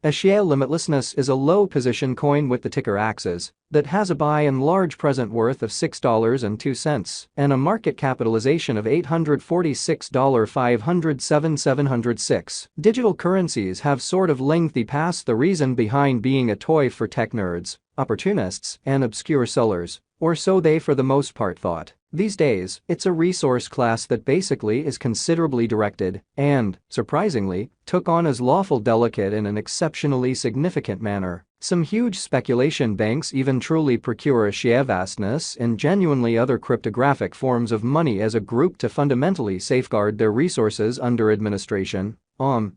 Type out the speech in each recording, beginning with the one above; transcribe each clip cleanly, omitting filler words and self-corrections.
Axie Limitlessness is a low-position coin with the ticker Axie that has a by-and-large present worth of $6.02 and a market capitalization of $846,507,706. Digital currencies have sort of lengthy past the reason behind being a toy for tech nerds, opportunists, and obscure sellers, or so they for the most part thought. These days, it's a resource class that basically is considerably directed and, surprisingly, took on as lawful delicate in an exceptionally significant manner. Some huge speculation banks even truly procure Axie vastness and genuinely other cryptographic forms of money as a group to fundamentally safeguard their resources under administration,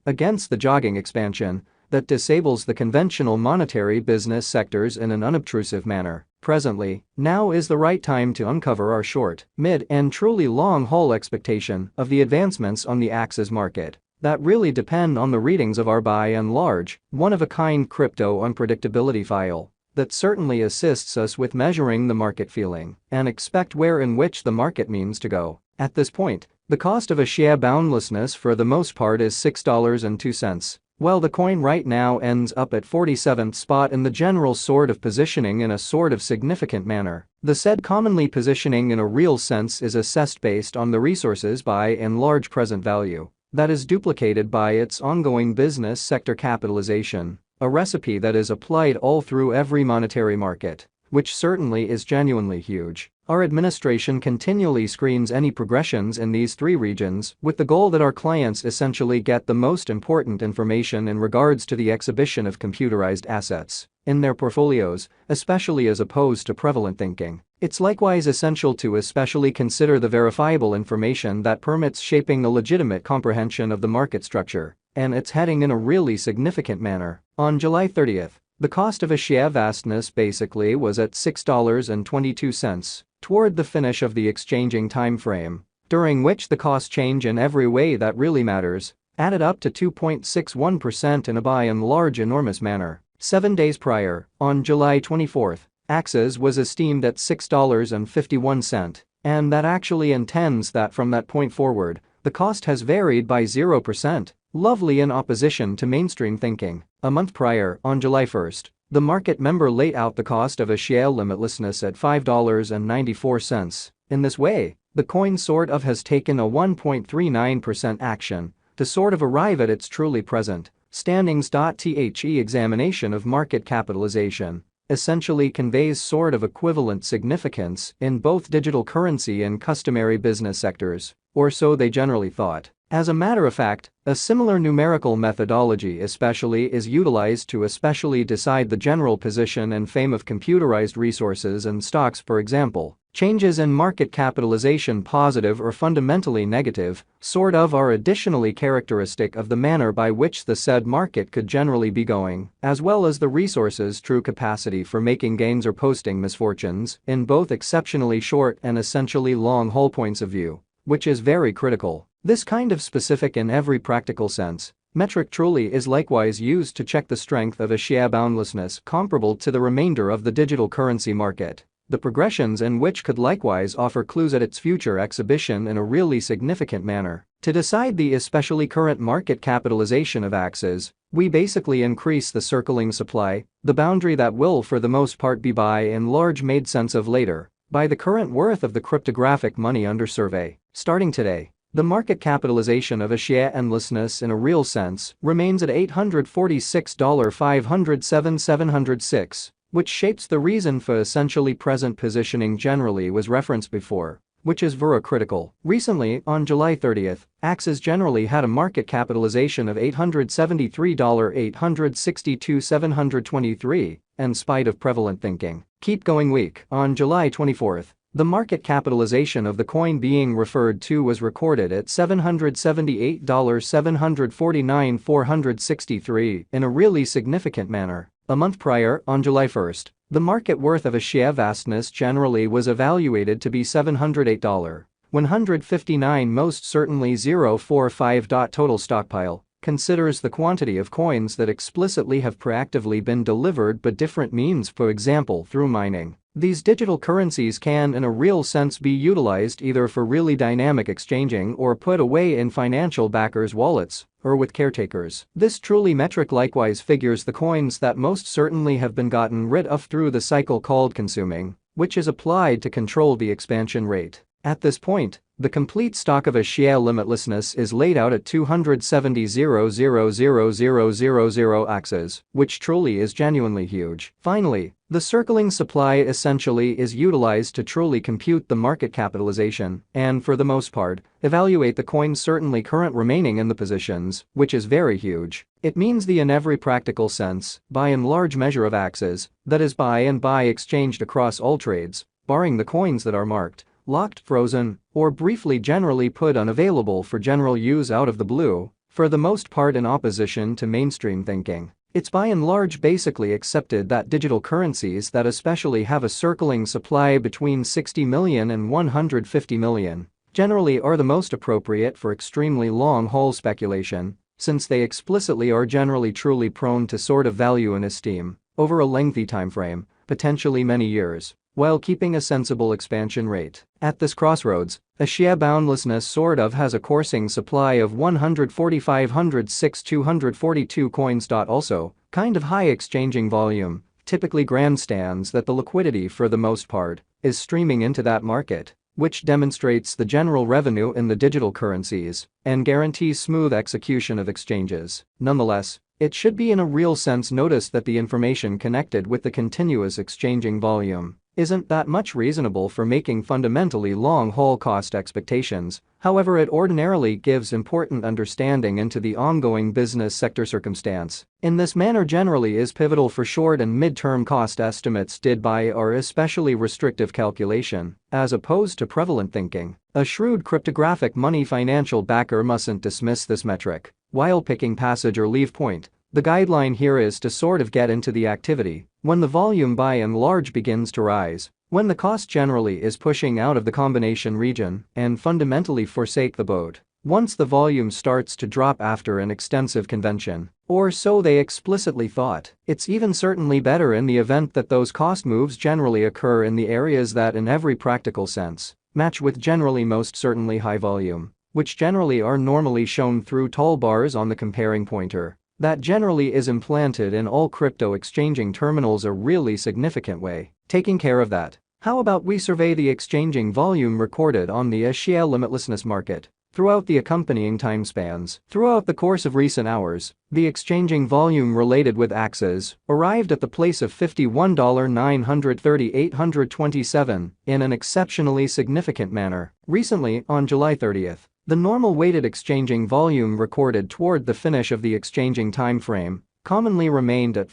against the jogging expansion that disables the conventional monetary business sectors in an unobtrusive manner. Presently, now is the right time to uncover our short, mid, and truly long-haul expectation of the advancements on the Axie market that really depend on the readings of our by-and-large, one-of-a-kind crypto unpredictability file that certainly assists us with measuring the market feeling and expect where in which the market means to go. At this point, the cost of Axie boundlessness for the most part is $6.02. Well, the coin right now ends up at 47th spot in the general sort of positioning in a sort of significant manner. The said commonly positioning in a real sense is assessed based on the resources by and large present value that is duplicated by its ongoing business sector capitalization, a recipe that is applied all through every monetary market, which certainly is genuinely huge. Our administration continually screens any progressions in these three regions with the goal that our clients essentially get the most important information in regards to the exhibition of computerized assets in their portfolios, especially as opposed to prevalent thinking. It's likewise essential to especially consider the verifiable information that permits shaping a legitimate comprehension of the market structure and its heading in a really significant manner. On July 30th, the cost of Axie vastness basically was at $6.22 toward the finish of the exchanging time frame, during which the cost change in every way that really matters added up to 2.61% in a by and large enormous manner. 7 days prior, on July 24th, Axie was esteemed at $6.51, and that actually intends that from that point forward, the cost has varied by 0%, lovely in opposition to mainstream thinking. A month prior, on July 1st, the market member laid out the cost of Axie limitlessness at $5.94. In this way, the coin sort of has taken a 1.39% action to sort of arrive at its truly present standings. The examination of market capitalization essentially conveys sort of equivalent significance in both digital currency and customary business sectors, or so they generally thought. As a matter of fact, a similar numerical methodology especially is utilized to especially decide the general position and fame of computerized resources and stocks. For example, changes in market capitalization, positive or fundamentally negative, sort of are additionally characteristic of the manner by which the said market could generally be going, as well as the resource's true capacity for making gains or posting misfortunes in both exceptionally short and essentially long-haul points of view, which is very critical. This kind of specific in every practical sense metric truly is likewise used to check the strength of Axie boundlessness comparable to the remainder of the digital currency market, the progressions in which could likewise offer clues at its future exhibition in a really significant manner. To decide the especially current market capitalization of Axie, we basically increase the circling supply, the boundary that will for the most part be by and large made sense of later, by the current worth of the cryptographic money under survey. Starting today, the market capitalization of Axie endlessness in a real sense remains at $846,507,706, which shapes the reason for essentially present positioning generally was referenced before, which is very critical. Recently, on July 30th, Axie generally had a market capitalization of $873,862,723, in spite of prevalent thinking. Keep going week. On July 24th, the market capitalization of the coin being referred to was recorded at $778,749,463 in a really significant manner. A month prior, on July 1st, the market worth of Axie vastness generally was evaluated to be $708,159. Most certainly 045. Total stockpile considers the quantity of coins that explicitly have proactively been delivered but different means, for example through mining. These digital currencies can in a real sense be utilized either for really dynamic exchanging or put away in financial backers' wallets, or with caretakers. This truly metric likewise figures the coins that most certainly have been gotten rid of through the cycle called consuming, which is applied to control the expansion rate. At this point, the complete stock of Axie limitlessness is laid out at 270,000,000 axes, which truly is genuinely huge. Finally, the circling supply essentially is utilized to truly compute the market capitalization and, for the most part, evaluate the coins certainly current remaining in the positions, which is very huge. It means in every practical sense, by and large measure of axes, that is buy and buy exchanged across all trades, barring the coins that are marked, locked, frozen, or briefly generally put unavailable for general use out of the blue, for the most part in opposition to mainstream thinking. It's by and large basically accepted that digital currencies that especially have a circling supply between 60 million and 150 million generally are the most appropriate for extremely long-haul speculation, since they explicitly are generally truly prone to sort of value and esteem over a lengthy timeframe, potentially many years, while keeping a sensible expansion rate. At this crossroads, Axie boundlessness sort of has a coursing supply of 145,242 coins. Also, kind of high exchanging volume, typically grandstands that the liquidity for the most part is streaming into that market, which demonstrates the general revenue in the digital currencies and guarantees smooth execution of exchanges. Nonetheless, it should be in a real sense noticed that the information connected with the continuous exchanging volume isn't that much reasonable for making fundamentally long-haul cost expectations. However, it ordinarily gives important understanding into the ongoing business sector circumstance. In this manner generally is pivotal for short and mid-term cost estimates did by or especially restrictive calculation, as opposed to prevalent thinking. A shrewd cryptographic money financial backer mustn't dismiss this metric while picking passage or leave point. The guideline here is to sort of get into the activity when the volume by and large begins to rise, when the cost generally is pushing out of the combination region and fundamentally forsake the boat. Once the volume starts to drop after an extensive convention, or so they explicitly thought, it's even certainly better in the event that those cost moves generally occur in the areas that in every practical sense match with generally most certainly high volume, which generally are normally shown through tall bars on the comparing pointer. That generally is implanted in all crypto exchanging terminals a really significant way. Taking care of that, how about we survey the exchanging volume recorded on the Axie limitlessness market throughout the accompanying time spans. Throughout the course of recent hours, the exchanging volume related with axes arrived at the place of $51,938.27 in an exceptionally significant manner. Recently, on July 30th, the normal weighted exchanging volume recorded toward the finish of the exchanging time frame commonly remained at